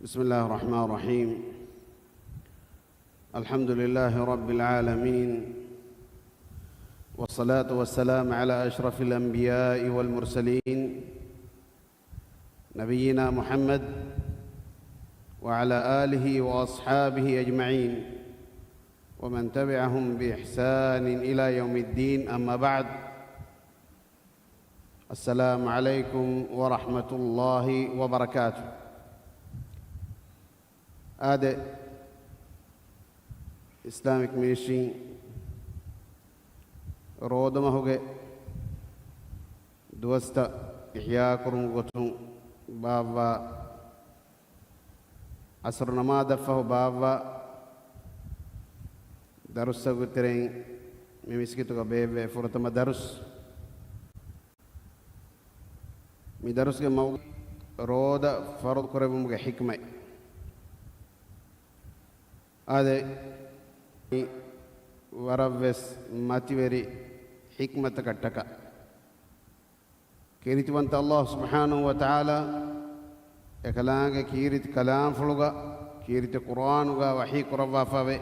بسم الله الرحمن الرحيم. الحمد لله رب العالمين، والصلاة والسلام على أشرف الأنبياء والمرسلين نبينا محمد وعلى آله وأصحابه أجمعين ومن تبعهم بإحسان إلى يوم الدين. أما بعد، السلام عليكم ورحمة الله وبركاته. هذا Islamic Ministry ರೋದಮಹುಗೆ ದುವಸ್ತ ಇಹ್ಯಾ ಕುರುಂ ಗೊತ್ತು ಬಾವ ಅಸರ್ ನಮಾದಫಹು ಬಾವ ದರುಸ್ಸಗುತ್ತಿರೆಂ ಮಿಮಿಸ್ಕಿತುಗ ಬೇವೆ ಫುರತಮ ದರುಸ್ ಮಿ ದರುಸ್ಗೆ ಮೌ ರೋದ ಫರ್ದ್ ಕುರೆಬುಮ್ಗೆ ಹಿಕ್ಮೈ ಅದೇ ವರವ್ವೆಸ್ ಮತಿವೆರಿ ಹಿಕ್ಮತ ಕಟ್ಟಕ ಕೀರಿತಿವಂತ ಅಲ್ಲಾಹ್ ಸುಬ್ಹಾನಹು ವ ತಆಲಾ ಎಕಲಾಂಗೆ ಕೀರಿತಿ ಕಲಾಂ ಫುಳುಗ ಕೀರಿತಿ ಕುರ್ಆನುಗ ವಹಿ ಕುರವಾಫವೆ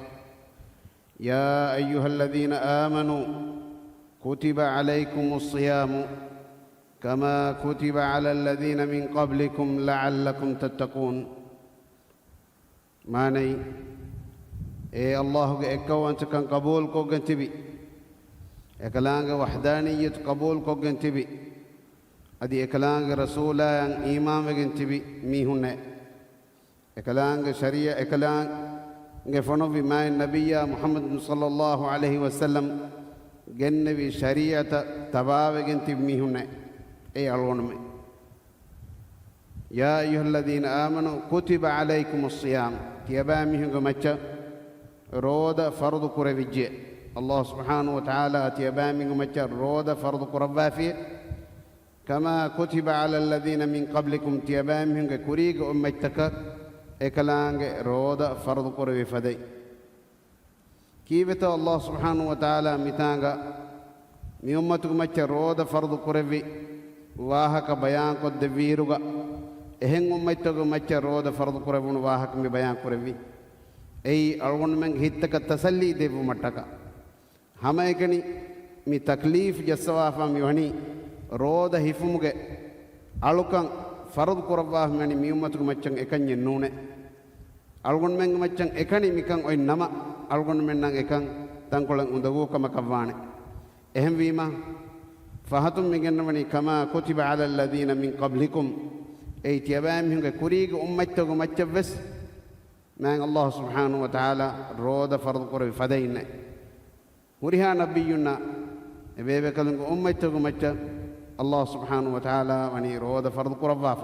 ಯಾ ಅಯ್ಯುಹಲ್ಲದೀನ ಆಮನು ಕುತಿಬ ಅಲೈಕುಮುಸ್ ಸಿಯಾಮು ಕಮಾ ಕುತಿಬ ಅಲಲ್ಲದೀನ ಮಿನ್ क़ब्लिकुम ಲಅಲ್ಲಕುಂ ತತ್ತಕೂನ್. ಮಾನೈ ए अल्लाह के एकवंचकं कबूल को गंतिबी एकलांग वहदानियत कबूल को गंतिबी अदि एकलांग रसूलां ईमान वे गंतिबी मीहुने एकलांग शरिया एकलांग गे फनो भी माय नबिया मुहम्मद सल्लल्लाहु अलैहि वसल्लम गन्नवी शरियत तबावे गंतिबी मीहुने ए अलवन में या अय्युहल्लदीन आमनु कुतिबा अलैकुमुस सियाम तियबा मीहुग मच्चा ರೋದ ಫರ್ದು ಕುರವಿಜ್ಜೆ ಅಲ್ಲಾಹ್ ಸುಬ್ಹಾನಹು ವ ತಆಲಾ ತಿಯಬಾಮಿಂಗು ಮಚ್ಚ ರೋದ ಫರ್ದು ಕುರವಾಫಿ ಕಮಾ ಕುತಿಬ ಅಲಲ್ಲದೀನ ಮಿನ್ क़ब्लिकुम ತಿಯಬಾಮಿಂಗು ಕುರಿಗ ಉಮ್ಮತ್ತಕ ಏಕಲಾಂಗೆ ರೋದ ಫರ್ದು ಕುರವಿ ಫದೈ ಕೀವೆತ ಅಲ್ಲಾಹ್ ಸುಬ್ಹಾನಹು ವ ತಆಲಾ ಮಿತಾಂಗ ಮಿ ಉಮ್ಮತುಗು ಮಚ್ಚ ರೋದ ಫರ್ದು ಕುರವಿ ವಾಹಕ ಬಯಾನ್ ಕೊದ್ದ ವೀರುಗ ಎಹೆಂ ಉಮ್ಮತ್ತುಗು ಮಚ್ಚ ರೋದ ಫರ್ದು ಕುರವುನು ವಾಹಕ ಮಿ ಬಯಾನ್ ಕುರವಿ ऐ अळगुण में हितक तसल्ली देव मटक हम एकनी मी तकलीफ जस्वाफा मी वणी रोद हिफुमुगे अळुकं फर्द कुरवाह मनी मी उम्मतुग मच्चंग एकन्य नूने अळगुण में मच्चंग एकनी मिकं ओय नमा अळगुण में नंग एकं तंकोलं उंदगु कम कवाने एहम वीमा फहतुम मिगन्नवनी कमा कुतिबा अलल्लदीन मिन क़ब्लिकुम ऐ तियबाम हिंगे कुरीग उम्मतुग मच्चवस मैं अल्लाह सुब्हानहु व तआला रोद फर्द कुर फदैन हुरिहा नबियुना बेबे कलंग उम्मतुगु मच्च अल्लाह सुब्हानहु व तआला वनी रोद फर्द कुर वाफ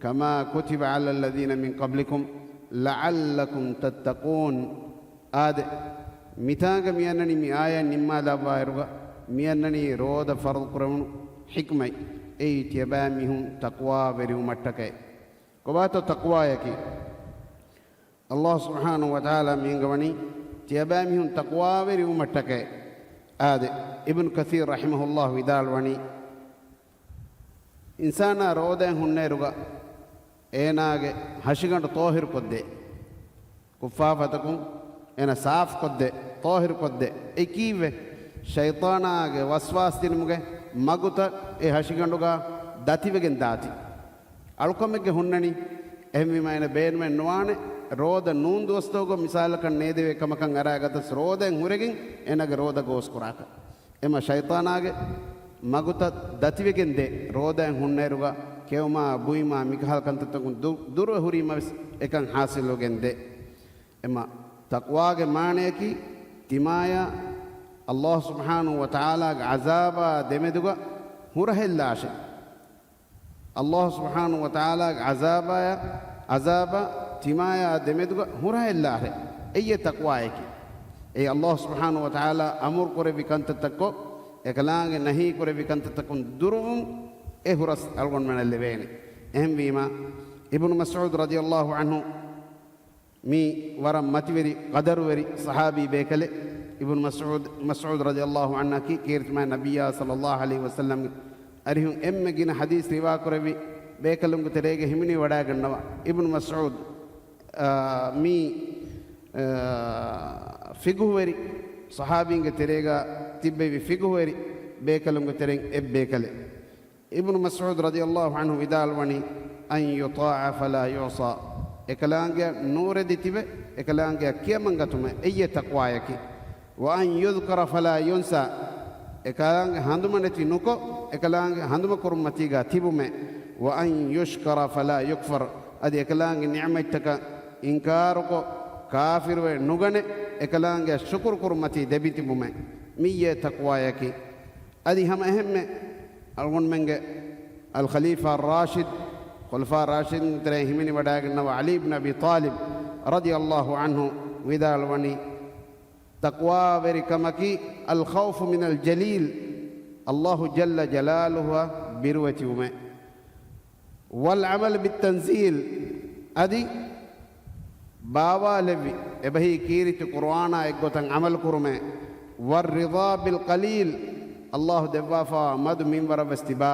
कमा कुतिबा अलल्लदीन मिन क़ब्लिकुम लअल्लकुम तत्तकून. आद मिताग मियन्ननी मि आया निम्मा दवायरुग मियन्ननी रोद फर्द कुरवनु हिक्मै ए तियबामिहुं तक़वा वेरु मट्टके कोबातो तक़वा यकी अल्लाह सुब्हानहु व तआला मिंगवनी तियबामिहुं तक़वा वेरि उमट्टके. आदे इब्न कसीर रहिमहुल्लाह विदालवनी इंसाना रोदे हुन्नेरुग ಏನಾಗೆ ಹಸಿಗಂಡು ತೋಹಿರು ಕೊದ್ದೆ ಕುಫಾಫತಕು ಏನ ಸಾಫ್ ಕೊದ್ದೆ ತೋಹಿರು ಕೊದ್ದೆ ಈ ಕೀವೆ ಶೈತಾನಾಗೆ ವಸ್ವಾಸ್ ತಿನ್ಮುಗೆ ಮಗುತ ಈ ಹಸಿಗಂಡುಗ ದತಿವೆಗೆನ್ ದಾತಿ ಅಳ್ಕೊಮ್ಮೆಗೆ ಹುಣ್ಣಣಿ ಎಹ್ಮಿಮೈನ ಬೇನ್ಮೆನ್ ನುವಾಣೆ ರೋದ ನೂನ್ ದೋಸ್ತೋಗೋ ಮಿಸಾಲಕನ್ ನೇದಿವೆ ಕಮಕಂ ಅರಾಗತ ರೋದೆನ್ ಹುರೆಗಿನ್ ಎನಗೆ ರೋದ ಗೋಸ್ಕುರಾಕ ಎಮ ಶೈತಾನಾಗೆ ಮಗುತ ದತಿವೆಗೆನ್ ದೆ ರೋದೆನ್ ಹುಣ್ಣೆರುಗ केवमा बुईमा मिकाल कंततगु दुर हुरी मस एकं हासिल होगेंदे एमा तक़वा के माने की तिमाया अल्लाह सुब्हानहु व तआला ग अज़ाबा देमेदुगा हुरहेल्लाशे अल्लाह सुब्हानहु व तआला ग अज़ाबा तिमाया देमेदुगा हुरहेल्लाहे एये तक़वा की ए अल्लाह सुब्हानहु व तआला अमर करे विकंततको एकलांगे नहीं करे विकंततकुन दुरुम ए हुरस अलगुन में लेवेने अहम वीमा इब्न मसऊद रज़ियल्लाहु अन्हु मी वरम मतिवेरी कदरवेरी सहाबी बेकले इब्न मसऊद रज़ियल्लाहु अन्हु की कीर्त में नबिया सल्लल्लाहु अलैहि वसल्लम अरिहुं एम्मे गिन हदीस रिवा करवी ಬೇಕಲುಂಗು ತೆರೆಗೆ ಹಿಮಿನಿ ವಡಾಗಣ್ಣವ ಇಬ್ನು ಮಸ್ಊದ್ ಮೀ ಫಿಗುವರಿ ಸಹಾಬಿಂಗೆ ತೆರೆಗ ತಿಬ್ಬೆವಿ ಫಿಗುವರಿ ಬೇಕಲುಂಗು ತೆರೆಂಗ್ ಎಬ್ಬೇಕಲೆ ಇಬ್ನು ಮಸ್ಊದ್ ರದಿಯಲ್ಲಾಹು ಅನ್ಹು ವಿದಾಲ್ವಣಿ ಅನ್ ಯುತಾಅ ಫಲಾ ಯುಸಾ ekalaange nuuredi tibe ekalaange kiyamangatume eyye taqwayaki wa an yudhkara fala yunsa ekalaange handumaneti nuko ekalaange handuma kurmatiga tibume wa an yushkara fala yukfar adi ekalaange ni'mataka inkaruko kafirwe nugane ekalaange shukr kurmati debitibume miyye taqwayaki adi ham ahemme algon menge al khalifa ar rashid خلفاء راشد تريهمني وداعنا وعلي بن أبي طالب رضي الله عنه وذال وني تقوى بركمكي الخوف من الجليل الله جل جلاله بروة وما والعمل بالتنزيل أدي بابا لبي إبهي كيرت قرآن إقوتن عمل كرمه والرضا بالقليل الله دفافا مد من ورب استبا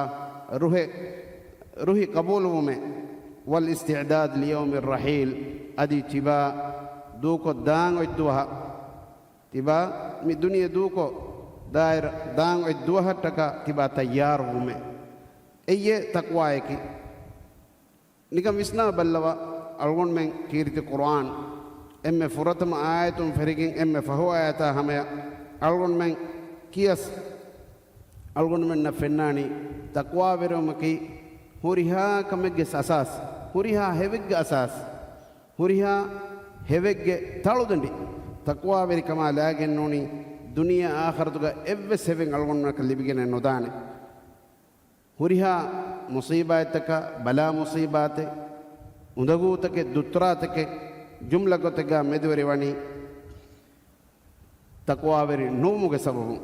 روحي قبول ومه والاستعداد ليوم الرحيل أدي تبا دوكو دان ويدوها تبا من الدنيا دوكو داير دان ويدوها تكا تبا تيار ومه أي تقوايك نكم وسنا بلوا ألون من كيرت القرآن إما فرتم آية فريقين إما فهو آياتها هم ألون من كيس ألون من نفناني تقوى برمكي هوريها كمجس أساس هوريها هيفج أساس هوريها هيفج تالودندي تقوى بري كما لاجنوني دنيا آخر تجا إبس هيفج علونا كلي بيجنا نودانه هوريها مصيباتك بلا مصيبات undagutake duttratake jumla gotega medwari wani taqwa veri nomuge sababu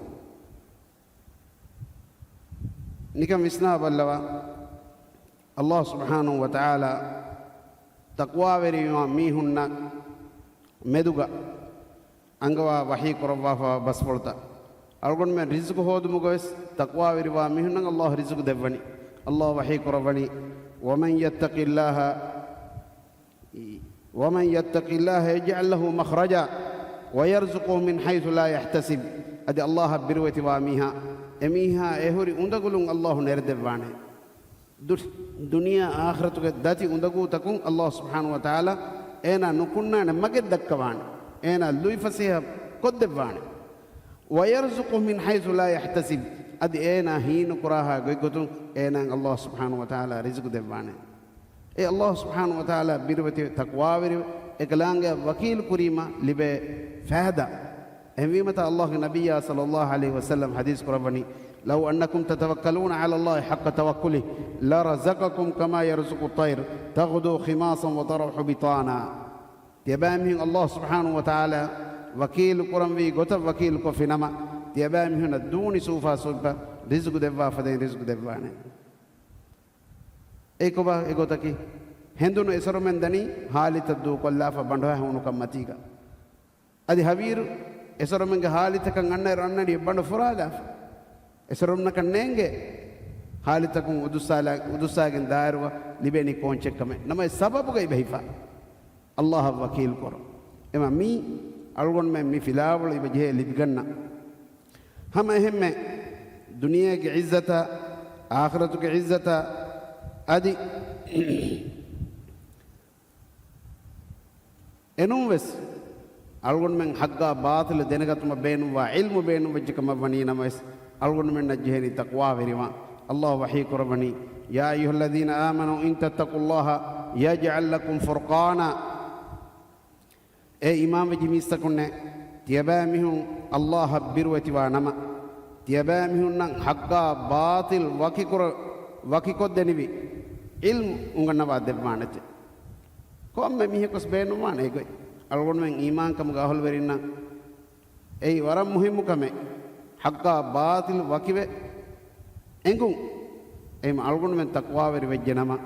nikam visna ballawa Allah subhanahu wa ta'ala taqwa veri mi hunna meduga angawa wahi korwa basbolta algon men rizq hodu mugoes taqwa veri wa mi hunna Allah rizq devani Allah wahi korwani ومن يتق الله يجعل له مخرجا ويرزقه من حيث لا يحتسب ادي الله بروتي واميها اميها اهوري اندغلون الله نردوانه دنيا اخرتك داتي اندغو تكون الله سبحانه وتعالى انا نكنا مگد دكوان انا لوي فسيها قدوان ويرزقه من حيث لا يحتسب ادي انا هين قراها گيگتون انا الله سبحانه وتعالى رزق دوانه اي الله سبحانه وتعالى بيربتي تقوى اكلانغ وكيل كريمه لبه فهدا اميمه الله النبي صلى الله عليه وسلم حديث قرباني لو انكم تتوكلون على الله حق توكله لرزقكم كما يرزق الطير تغدو خماصا وتروح بطانا تبامه الله سبحانه وتعالى وكيل قرمي غت وكيل كفنما تبامه دون سوفا سوفا رزق دوا فدين رزق دوانا ඒකෝබා ඒගොතකි හෙන්දුන එසරොමෙන් දනි හාලිතද්දු කොල්ලාෆ බණ්ඩවා හුණු කම්මතිගා අදි හවීරු එසරොමෙන්ගේ හාලිතකන් අන්න රන්නඩි බණ්ඩ ෆුරාගා එසරොම්න කන්නේංගේ හාලිතකුන් උදුස්සාගෙන් දායරුව ලිබෙනි කොන්චෙක්කම නමයි සබබුගයි බහිෆා අල්ලාහ් වකීල් කර එම මි අල්ගොන් මෙ මි ෆිලාවල ඉබජේ ලිබගන්න හම එහෙම දුනියාගේ ඉස්සත ආඛිරතුගේ ඉස්සත adi enumves algon men hagga baatil denagatuma beenuwa ilmu beenu wajjikama wani namas algon men najheni taqwa veriwa Allah wahi korwani ya ayyuhalladhina amanu in tattaqullaha yaj'al lakum furqana e imam jimistakunne tiyabamihun Allah birwati wa nama tiyabamihun nan hagga baatil wakikodenivi ilmu ungannawa debmanate komme mihekos beenu mane goy algon men iman kam gahol werinna ei waram muhimmu kame haqqa batil wakive engun em algon men taqwa weri wejjenama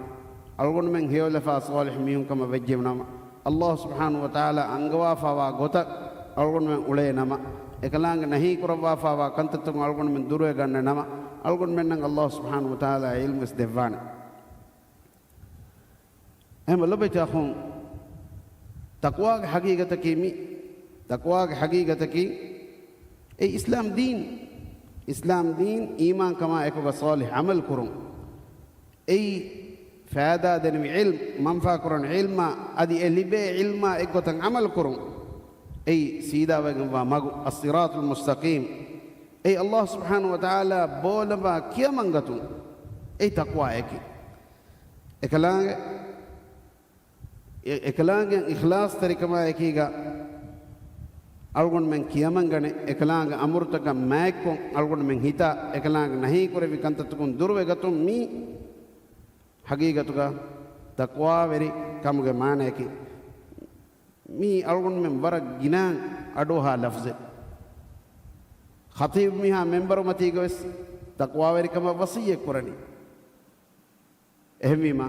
algon men hewlefa salih mihun kam wejjenama Allah subhanahu wa ta'ala angawa fawa gota algon men ulenama ekalang nahi kurwa fawa kantatun algon men durwe ganna nama algon men nang Allah subhanahu wa ta'ala ilmu isdevana එහෙම ලොබෙට අහුන් තක්වාගේ හකීගතකී මි තක්වාගේ හකීගතකී ඒ ඉස්ලාම් දීන් ඊමාන් කමා එකක සාලිහ් අමල් කුරුන් ඒ ෆෑදා දෙනවි ඉල්ම් මන්ෆා කුරන් ඉල්ම අදි එලිබේ ඉල්ම එක්ගොතන් අමල් කුරුන් ඒ සීදාවගෙන් වා මගු අස්සිරාතුල් මුස්තකීම් ඒ අල්ලාහ් සුබ්හානහු වතාලා බෝලවා කියමංගතුන් ඒ තක්වා එකි එකලාගෙන් ඉඛලාස් තරිකමා එකීගා algon men kiyamangane ekalaanga amurtaka maikon algon men hita ekalaanga nahi korevi kantatukun durwe gatum mi hagigatuga taqwa veri kamuge maaneki mi algon men bara ginan adoha lafze khatib miha member mati gowes taqwa veri kama wasiye korani ehmima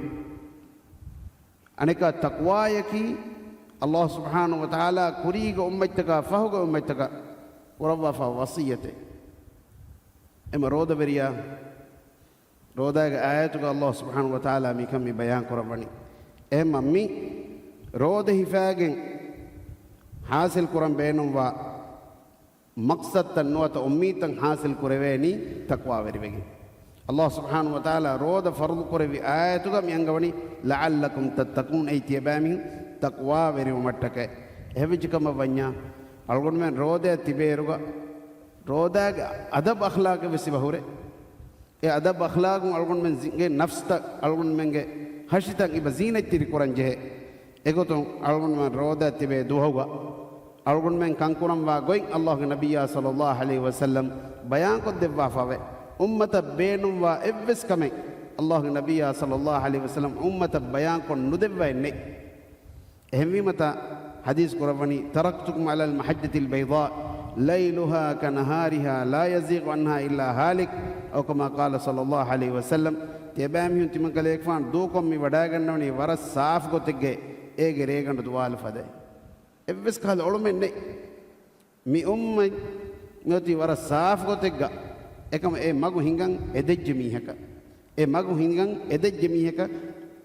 aneka taqwa yaki Allah subhanahu wa ta'ala kuriga ummataka fahuga ummataka warabba fa wasiyate ema roda beriya roda ga ayatuga Allah subhanahu wa ta'ala mi kam mi bayan korabani ema mi roda hifagen hasil kuram beenum wa maqsad tanwata ummitan hasil kureveni taqwa verivegi Allah subhanahu wa ta'ala roda fardu kurevi ayatuga mi angawani la'allakum tattaqun aytiyabami taqwa veri umattake ehvijikam vanya algon men roda tiberuga roda adab akhlaq vesi bahure e adab akhlaq algon men zinge nafsta algon menge hashita iba zinatiri koranje egoton algon men roda tibe duhuga algon men kankuram wa goin Allah ge nabiyya sallallahu alaihi wasallam bayan ko devwa fave ummata beenum wa evves kame Allah ge nabiyya sallallahu alaihi wasallam ummata bayan ko nudevwa ne ehmimata hadis kurawani taraktukum ala al-mahajjati al-bayda layluha kanahariha la yazighu anha illa halik aw kama qala sallallahu alaihi wasallam tebami huntima kalek fan dukom mi wada gannawni war saaf gotegge ege reganda duwal fade evves kal olumenne mi umma ngoti war saaf gotegga ekam e magu hingan edejje miheka e magu hingan edejje miheka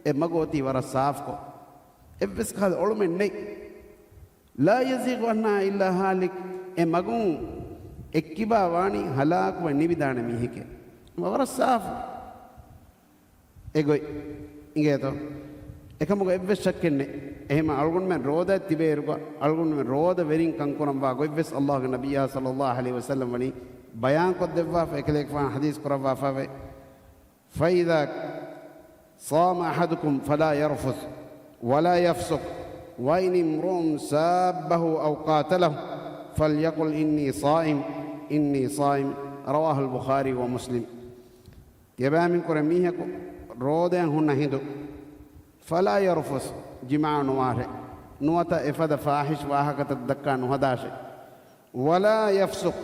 e magoti war saaf ko evves kal olumenne la yazighu anha illa halik e magun ekkiba wani halak wa nibidana mihike war saaf egoi ingeto ekamugo evves shakkenne ehema algun men roda tiberuga algun men roda verin kankuram wa goivves Allah ge nabiyya sallallahu alaihi wasallam wani bayan ko devwa fa ekelek fa hadis kurawa fa ve fa idha sama ahadukum fala yarfuth ولا يفسق وإن امرؤ سابه أو قاتله فليقل إني صائم رواه البخاري ومسلم يبا من كرميه رودين هن هندو فلا يرفث جماع نواره نوتا إفاد فاحش واهكة الدكا نهداش ولا يفسق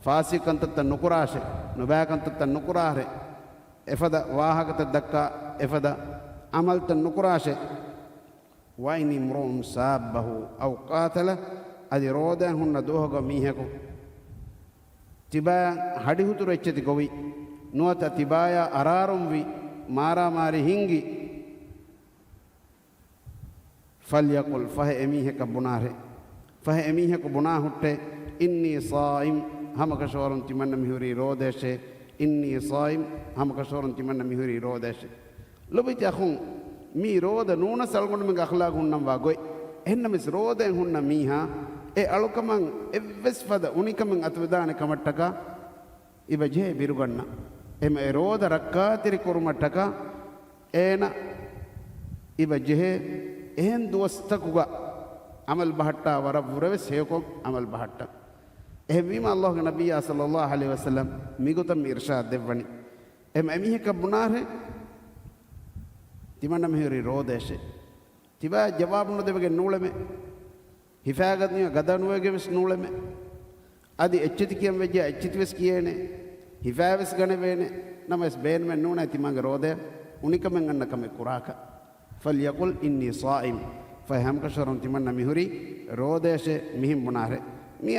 فاسق أنت النكراش نباك أنت النكراه إفاد واهكة الدكا إفاد عملت النكراش وإن امرؤ سابه أو قاتله أدي رودا هن دوهغا ميهكو تبايا هديهتو رچتي گوي نوتا تبايا أرارم وي مارا ماري هنگي فليقل فه اميهك بناره فه اميهك بناهت إني صائم هم كشورن تمن مهوري رودش إني صائم هم كشورن تمن مهوري رودش لبيت أخون mi roda nuna salgon me akhlaq hunnam wa goy enna mis roda hunna miha e alukaman evves fada unikamen atvedane kamattaka ibaje biruganna em e roda rakkatiri korumattaka ena ibaje ehen duwastakuga amal bahatta wara vuraves hekom amal bahatta ehmima Allah ge nabiyya sallallahu alaihi wasallam migotam irshad devani em emihe kabunare තිමන්න මෙහෙරි රෝදේශේ තිබා ජවාබ් නොදෙවගේ නූලෙමෙ හිෆාගත්නිය ගදනුවගේ විස් නූලෙමෙ අදි එච්චති කියම් වෙජ්ජ එච්චති විස් කියේනේ හිෆාවිස් ගන වේනේ නමස් බේන් මෙන් නූන තිමංග රෝදේ උනිකමෙන් අන්නකම කුරාක ෆල්යකුල් ඉන්නී සායිම් ෆහම් කෂරම් තිමන්න මෙහෙරි රෝදේශේ මිහිම් මුනාරේ මි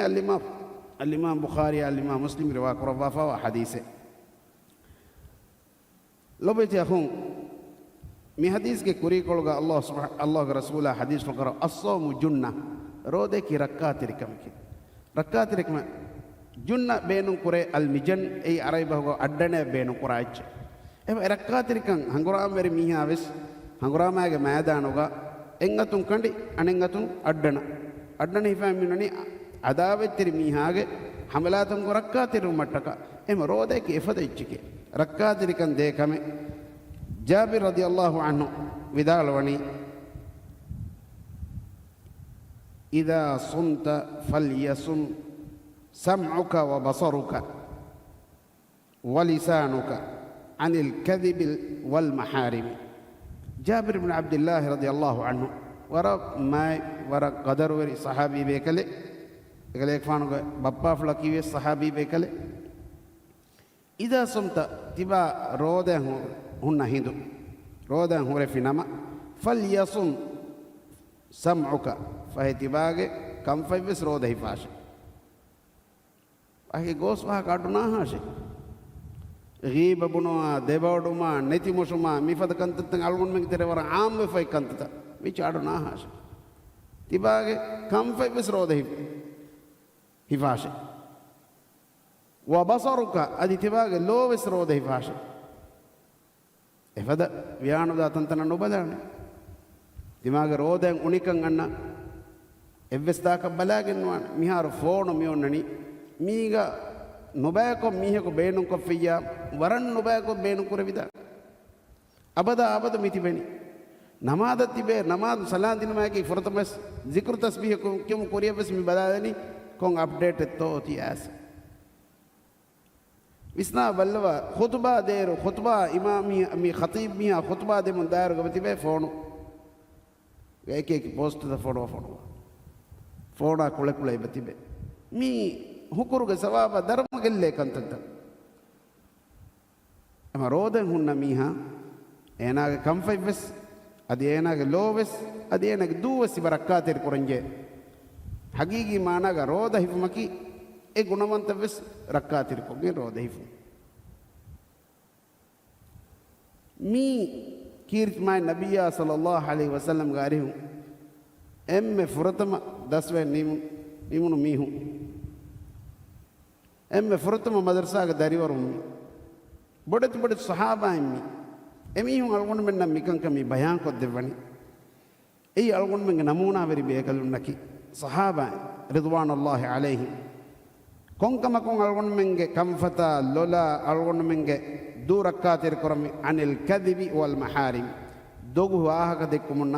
අල්ලිමාම් බුඛාරි අල්ලිමාම් මුස්ලිම් රිවා කරවා හදීසේ ලොබෙති අහුන් مي حديث کے کری کولگا اللہ کے رسول حدیث کرو الصوم جنہ رودے کی رکعت رکم کی رکعت رکم جنہ بینوں کرے المجن ای عربی ہو اڈنے بینوں کراچ اے رکعت رکم ہنگرام میری میاں وس ہنگرام ہے کہ میدان ہوگا انگتوں کنڈی انگتوں اڈنا اڈنا ہی فہمیننی عداوت تیری میاں کے حملاتوں کو رکعت رکمٹکا اے رودے کی افد اچکے رکعت رکم دیکھا میں جابر رضي الله عنه ودال وني إذا صمت فليصم سمعك وبصرك ولسانك عن الكذب والمحارم جابر بن عبد الله رضي الله عنه ورا قدر وري صحابي بيكله قال يكفانو بابا فلكي صحابي بيكله إذا صمت تبا روده هن هندو رودا هو في نما فليصم سمعك فهي تباغي كم فيبس رودا هي فاش أخي غوس وها كاتونا هاشي غيب بنوا دبادوما نتي مشوما ميفد كنتت علون من ترى ورا عام في كنتت ميچادونا هاشي تباغي كم فيبس رودا هي فاش وبصرك أدي تباغي لو بس رودا هي فاش එපද ව්‍යානෝද අතන්තන නොබලන්නේ දිමාගේ රෝදෙන් උනිකන් අන්න එව්ස් දාක බලාගෙනවන මිහාර ෆෝන මියොන්නනි මීග නොබෑකො මීහක බේනුම් කොෆියා වරන් නොබෑකො බේනුම් කුරවිද අබද මිතිබෙනි නමාද තිබේ නමාද සලාන් දිනමයකි ෆරතමස් zikr tasbih කියමු කුරියවස් මි බලාදෙනි කොන් අප්ඩේට් තෝති ඇස් විස්නා බල්ලව ඛුතුබා දේරු ඛුතුබා ඉමාමි මි ඛතීබ් මියා ඛුතුබා දෙමුන් දායර ගවතිබේ ෆෝනු එක පෝස්ට් ද ෆෝනා කුලකුලයි බතිබේ මි හුකුරුගේ සවාබ ධර්ම ගෙල්ලේ කන්තත අම රෝදෙන් හුන්න මීහා එනාගේ කම්ෆයිවස් අද එනාගේ ලෝවස් අද එනාගේ දුවස් ඉබරක්කාතේ කුරංජේ හගීගී මානාගේ රෝද හිෆමකි ඒ ගුණවන්ත වෙස් රක්කාතිර කොගේ රෝද හිෆු මී කීර්තිමයි නබියා සල්ලල්ලාහු අලයිහි වසල්ලම් ගාරිහු එම්මෙ ෆුරතම දස්වේ නිමුණු මීහු එම්මෙ ෆුරතම මදරසාගේ දරිවරුම් බොඩත් සහාබායිමි එමීහු අල්ගොන්න මෙන්න මිකං කමි බයන් කොත් දෙවනි ඒ අල්ගොන්න මෙන්න නමූනා වෙරි බේකලුන්නකි සහාබා රිද්වානුල්ලාහි අලයිහිම් කොංකම කොං අල්ගොන්න මෙන්ගේ කම්ෆතා ලොලා අල්ගොන්න මෙන්ගේ දූරක්කාතිර කරමි අනිල් කදිබි වල් මහාරිම් දොගු වාහක දෙක්කුමුන්න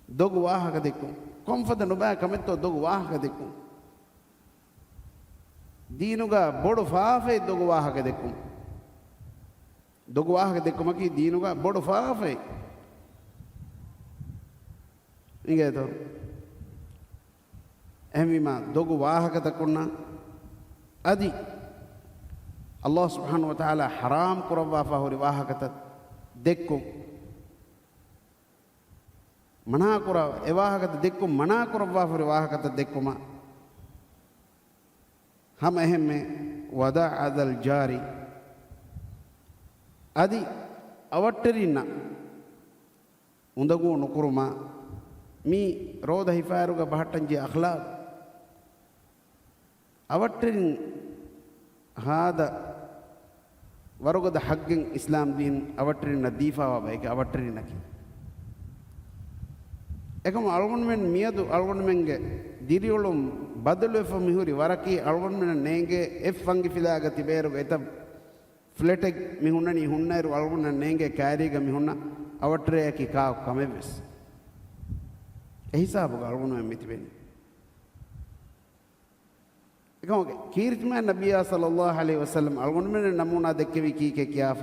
දොගු වාහක දෙක්කුම් කොම්ෆත නොබෑ කමෙත්තෝ දොගු වාහක දෙක්කුම් දීනුගා බොඩු ෆාෆේ දොගු වාහක දෙක්කුම් දොගු වාහක දෙක්කුමකි දීනුගා බොඩු ෆාෆේ ඉංගේතෝ එහෙමිම දොගු වාහක තකුන්න අදි Allah subhanahu wa ta'ala haram kurabwa fahuri wahakata dekkum mana kura ewahakata dekkum mana kurabwa fahuri wahakata dekkuma ham ehme wada adal jari adi awatterina undagu nukuruma mi roda hifaruga bahattanji akhlaq awatterin hada වරගොද හග්ගෙන් ඉස්ලාම් දීන් අවටරින දීෆාව බයික අවටරිනකි එකම අල්ගොන්මෙන් මියදු අල්ගොන්මෙන්ගේ දිරියොලුම් බදලු එෆ මිහුරි වරකි අල්ගොන්මෙන් නේගේ එෆ් ෆංගි ෆිලාග තිබේරුග එත ෆ්ලෙටෙක් මිහුන්නනි හුන්නයිරු අල්ගොන්න නේගේ කෑරීග මිහුන්න අවටරයකි කාව කමෙවස් එහිසාබුග අල්ගොන්මෙන් මිතිබෙනි كيرتما النبي صلى الله عليه وسلم أقول من النمونة ذكري كي كياف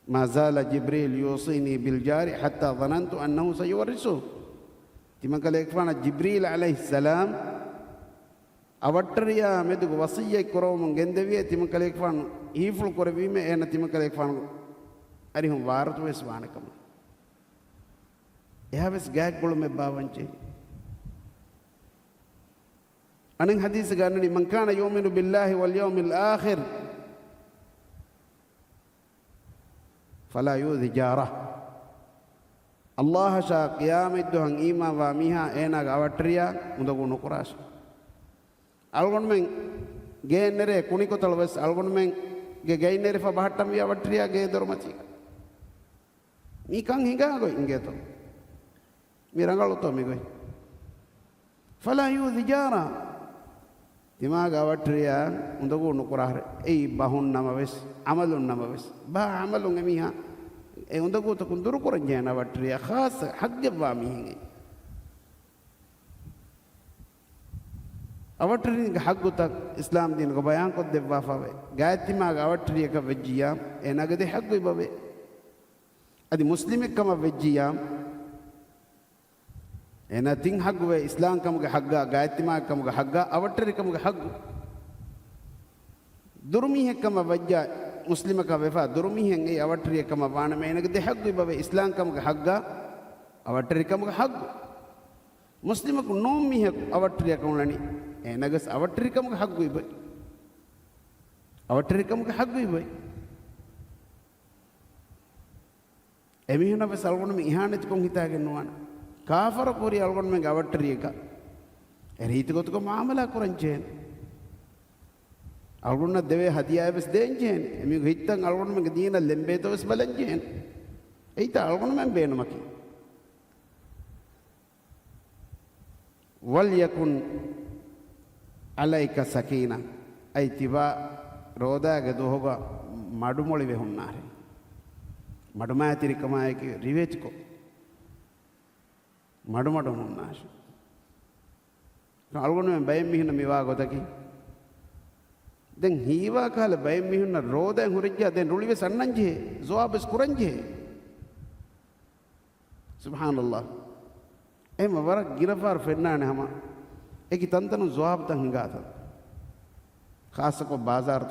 ما زال جبريل يوصيني بالجار حتى ظننت أنه سيورثه تما قال يكفانا جبريل عليه السلام أوتريا مدك وصية كروم جندوية تما قال يكفانا يفل كروي ما أنا تما قال يكفانا أريهم وارث ويسوانكم يا بس جاك بقول مباوانشي أنا حديث قالني من كان يؤمن بالله واليوم الآخر فلا يؤذي جاره Allah sha qiyamiddu han iman wa miha ena ga avatriya undagu nukurash algon men geenere kunikotol wes algon men ge geinere fa bahattam wi avatriya ge dormati mi kan hinga go ingeto mi rangaluto mi go fala yudhi jara dimaga avatriya undagu nukurahre ei bahun nama wes amalun nama wes ba amalun emiha e undagu to kunduru koranjena avatriya khas hagge wa mihinge අවට්‍රිය හග්ගුතක් ඉස්ලාම් දින ග බයන් කොත් දෙවවා ෆාවේ ගායත්තිමා අවට්‍රිය ක වෙජ්ජියා එනගද හග්ගුයි බවේ අදි මුස්ලිමෙක්කම වෙජ්ජියා එන තින් හග්ගුවේ ඉස්ලාම් කම ක හග්ගා ගායත්තිමා කම ක හග්ගා අවට්‍රිය කම ක හග්ගු දුර්මිහෙක්කම වෙජ්ජා මුස්ලිමක වෙෆා දුර්මිහෙන් ඒ අවට්‍රිය කම වාන මේනගද හග්ගුයි බවේ ඉස්ලාම් කම ක හග්ගා අවට්‍රිය කම ක හග්ගු මුස්ලිමක නොමිහෙ අවට්‍රිය කමුලනි එනගස් අවට්‍රිකම හග්ගුයි බයි අවට්‍රිකම හග්ගුයි බයි එමිහන බස් අල්ගොන මේ ඉහානෙත් කොන් හිතාගෙන නෝන කාෆර කුරි අල්ගොන මේ අවට්‍රියක එරීත ගොතක මාමලා කරන්චෙන් අල්ගොන දෙවේ හදියා බස් දෙන්චෙන් එමි හිටන් අල්ගොන මේ දීන ලෙම්බේතවස් බලන්චෙන් ඒත අල්ගොන මම බේනමකි වල් යකුන් අලයික සකීනා අයිතිවා රෝදාගේ දොහොග මඩුමොළි වෙහුන්නාරේ මඩුමාතිරිකමායක රිවෙච්කෝ මඩුමඩු හුන්නාශ අල්ගොනුවෙන් බයෙන් මිහින මිවා ගොතකි දැන් හීවා කාල බයෙන් මිහින රෝදෙන් හුරිජ්ජා දැන් රුලිවේ සන්නංජේ ජවාබස් කුරංජේ සුබ්හානල්ලාහ් එම වර ගිරෆාර ෆෙන්නානේ හම ඒකි තන්තන ජවාබ් තන් හිඟාත ખાસકો બાજાર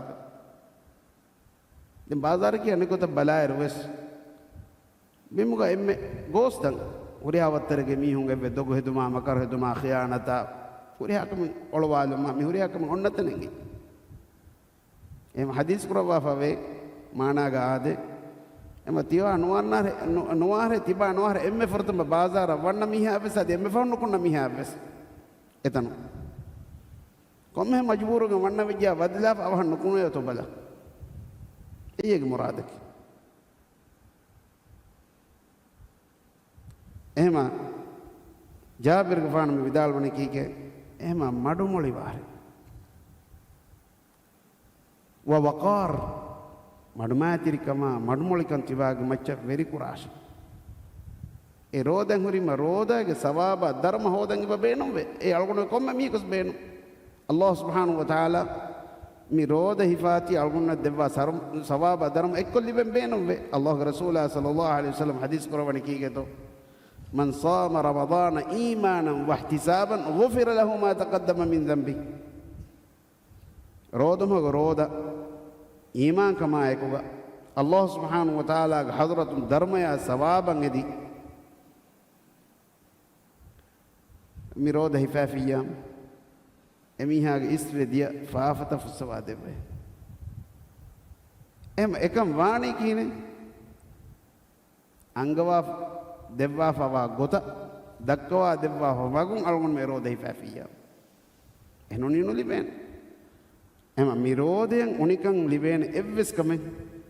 දැන් બાજાર කියන්නේ කොත බලායර වෙස් මෙමුග එම්මෙ ගෝස්තන් උරියාවත්තරගේ මීහුන්ගේ වෙදොග හෙදුමා මකර හෙදුමා ඛියානතා උරියාකම ඔලවාලු මා මිහුරියාකම ඔන්නතනෙගේ එම හදීස් කරවා ෆවේ මානාගා ආදේ එම තිවා නොවාරේ තිබා නොවාරේ එම්මෙ ෆර්තම බාਜ਼ਾර වන්න මිහාවස් අද එම්මෙ ෆොන්න කුන්න මිහාවස් එතන කොම්මෙ මජබූරුග වන්න විජ්ජා වදලා අවහන්න කුණේ તો බල ඒගේ මුරාදක එහෙම ජාබිර් ගෆාන මේ විදාල් වනේ කීකේ එහෙම මඩු මොලි වාරේ වවකාර් මඩුමාතිරිකම මඩුමොලිකන් තිවාගේ මච්ච වෙරි කුරාශ ඒ රෝදන් හුරිම රෝදාගේ සවාබ ධර්ම හොදන් ඉබ බේනම් වේ ඒ අල්ගොන කොම්ම මීකස් බේනු අල්ලාහ් සුබ්හානහු වතාලා මේ රෝද හිෆාති අල්ගොන දෙවා සවාබ ධර්ම එක්කොල්ලිබෙන් බේනම් වේ අල්ලාහ්ගේ රසූලා සල්ලල්ලාහු අලයිහි වසල්ලම් හදීස් කරවණ කීගේ තෝ මන් සාම රමදාන ඊමානන් වහ්තිසාබන් ගුෆිර ලහු මා තකද්දම මින් දම්බි රෝදම රෝදා ඊමාන් කමායකුග අල්ලාහ් සුබ්හානහු වතාලාගේ හදරතුන් ධර්මය සවාබන් එදි මිරෝද හිෆාෆියම් එමිහාගේ ඉස්රෙදිය ෆාෆත ෆුසවා දෙවේ එම එකම් වාණි කීනේ අංගවා දෙවවා ෆවා ගොත දක්කවා දෙවවා වගුන් අල්ගොන් මිරෝද හිෆාෆියම් එනොනිනු ලිබෙන් එම මිරෝදයෙන් උනිකන් ලිබේන එව්වෙස් කමෙන්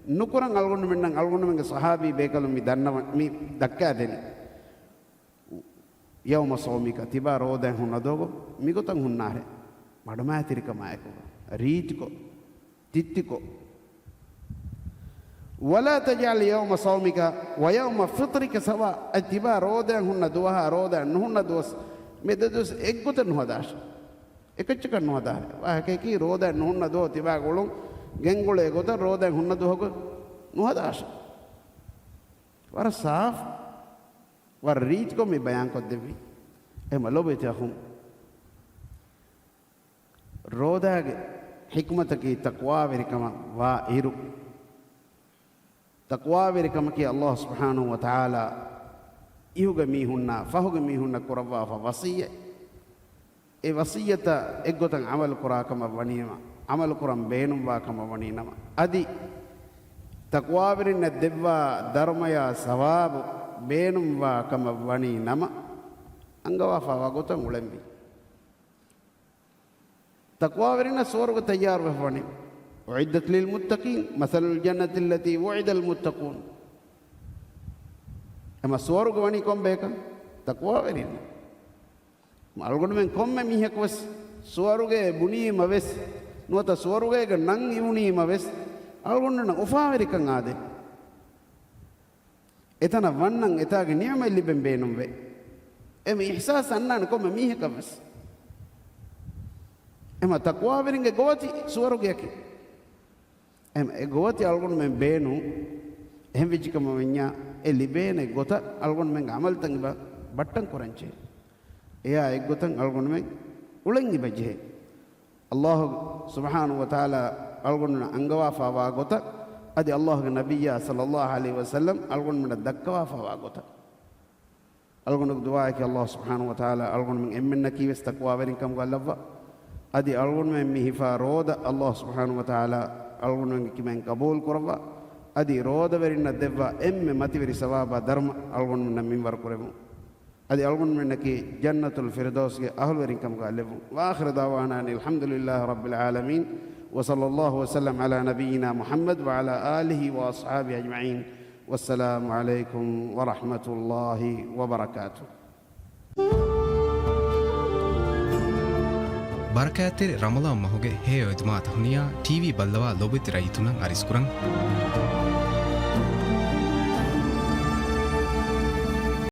නුකරන් අල්ගොන්න මෙන්නම් අල්ගොන්න මෙන්ගේ සහාබී බේකලු මි දන්නව මි දක්කා දෙනි යවම සෝමික තිබා රෝදෙන් හුන්නදෝගෝ මිගොතන් හුන්නාරේ මඩමාතිරිකමායකෝ රීතිකෝ තිත්තිකෝ වලා තජල් යවම සෝමික වයවම ෆිත්රික සවා තිබා රෝදෙන් හුන්න දුවහා රෝදෙන් නුහුන්න දොස් මෙදදොස් එක්ගොතන් හොදාශ එකච්ච කරනවා වාහකේ රෝදෙන් නුහුන්න දෝ තිබා ගොළුන් ගෙන්ගොලේ ගොත රෝදෙන් හුන්න දොහක නොහදාශ වර සාෆ් වර රීච් කො මේ බයන් කොත් දෙවි එම ලොබෙතහුම් රෝදාගේ හික්මතකී තක්වා වෙරිකම වා ඉරු තක්වා වෙරිකම කී අල්ලාහ් සුබ්හානහු වතාලා ඉහුගේ මීහුන්නා ෆහුගේ මීහුන්නා කරවා වසිය ඒ වසියත එක්ගොතන් අමල් කරාකම වණීම අමල් කරම් බේනුම් වාකම වණීනම අදි තක්වා වෙරින්න දෙවවා ධර්මය සවාබ beenum wa kama wani nama angawa fawa gotan ulembi taqwa verina swarga tayyar wafani uiddat lil muttaqin mathalul jannati allati wu'ida al muttaqun ama swarga wani kombeka taqwa verina malgon men komme mihek was swarge bunima wes nuata swarge ga nan iunima wes algon nan ufa verikan ade etana wannan etage ni'ma liben beenum ve em ihsas annan komme mihek was ema taqwa veringe goti swarge yake em e goti algon men beenu ehm vijikama wenya e libene gota algon men amal tangba battan koranche eya e gotan algon men ulengi bajhe Allah subhanahu wa ta'ala algon angawa fawa gota adi Allah ge nabiyya sallallahu alaihi wasallam algon men dakkawa fawa gota algon duwa ke Allah subhanahu wa ta'ala algon men emmenna kiwes taqwa verin kam gallavwa adi algon men mi hifa roda Allah subhanahu wa ta'ala algon men kimen qabul korwa adi roda verinna devwa emme mativeri sawaba dharma algon men min war koremu adi algon men ki jannatul firdaus ge ahl verin kam galevu wa akhir dawana alhamdulillahi rabbil alamin wa sallallahu wa sallam ala nabiyyina muhammad wa ala alihi wa ashabihi ajma'in wassalamu alaikum wa rahmatullahi wa barakatuh ಬರಕಾತೆರೆ ರಮಲಾನ್ ಮಹುಗೆ ಹೇ ಒದ್ಮಾತ ಹುನಿಯಾ ಟಿವಿ ಬಲ್ಲವಾ ಲೋಬಿತ್ ರೈತುನಂ ಅರಿಸ್ಕುರಂ